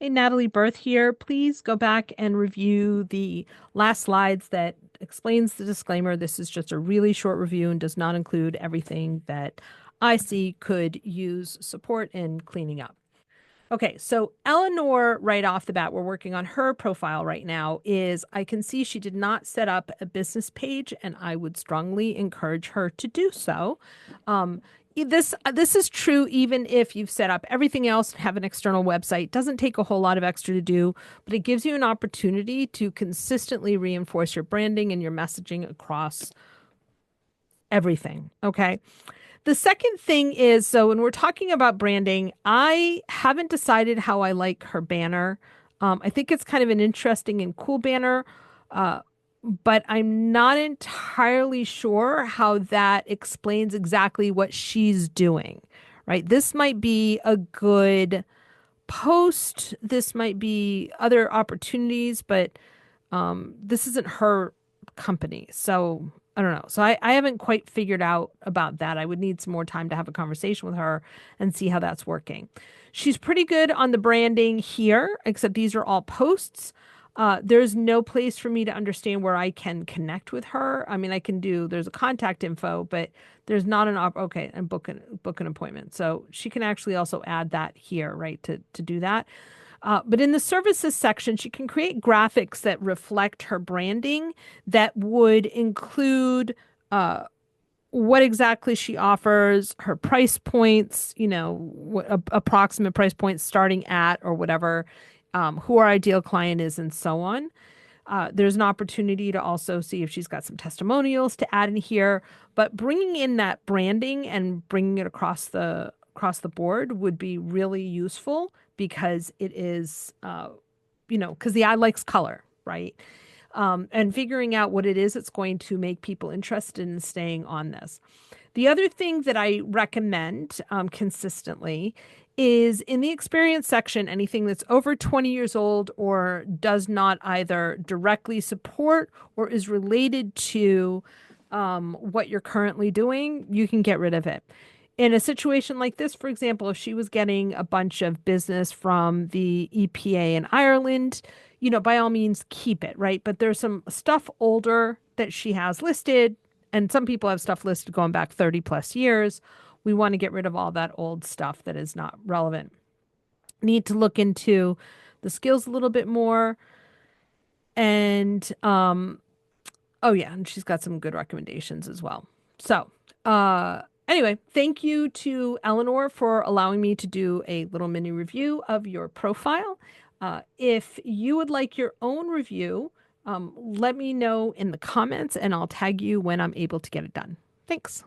Hey, Natalie Berth here. Please go back and review the last slides that explains the disclaimer. This is just a really short review and does not include everything that I see could use support in cleaning up. Okay, so Eleanor, right off the bat, we're working on her profile right now, is I can see she did not set up a business page, and I would strongly encourage her to do so. Um, this is true even if you've set up everything else and have an external website. It doesn't take a whole lot of extra to do, but it gives you an opportunity to consistently reinforce your branding and your messaging across everything. Okay. The second thing is, so when we're talking about branding, I haven't decided how I like her banner. I think it's kind of an interesting and cool banner, uh, but I'm not entirely sure how that explains exactly what she's doing, right? This might be a good post. This might be other opportunities, but this isn't her company. So I don't know. So I haven't quite figured out about that. I would need some more time to have a conversation with her and see how that's working. She's pretty good on the branding here, except these are all posts. There's no place for me to understand where I can connect with her. I mean, I can do, there's a contact info, but there's not an okay, and book an appointment. So she can actually also add that here, right, to do that. But in the services section, she can create graphics that reflect her branding that would include what exactly she offers, her price points, what approximate price points starting at or whatever, who our ideal client is, and so on. There's an opportunity to also see if she's got some testimonials to add in here, but bringing in that branding and bringing it across the board would be really useful because it is, because the eye likes color, right? And figuring out what it is that's going to make people interested in staying on this. The other thing that I recommend consistently is in the experience section, anything that's over 20 years old or does not either directly support or is related to what you're currently doing, you can get rid of it. In a situation like this, for example, if she was getting a bunch of business from the EPA in Ireland, by all means keep it, right? But there's some stuff older that she has listed, and some people have stuff listed going back 30 plus years. We want to get rid of all that old stuff that is not relevant. Need to look into the skills a little bit more. And oh yeah, and she's got some good recommendations as well. So, anyway, thank you to Eleanor for allowing me to do a little mini review of your profile. If you would like your own review, let me know in the comments and I'll tag you when I'm able to get it done. Thanks.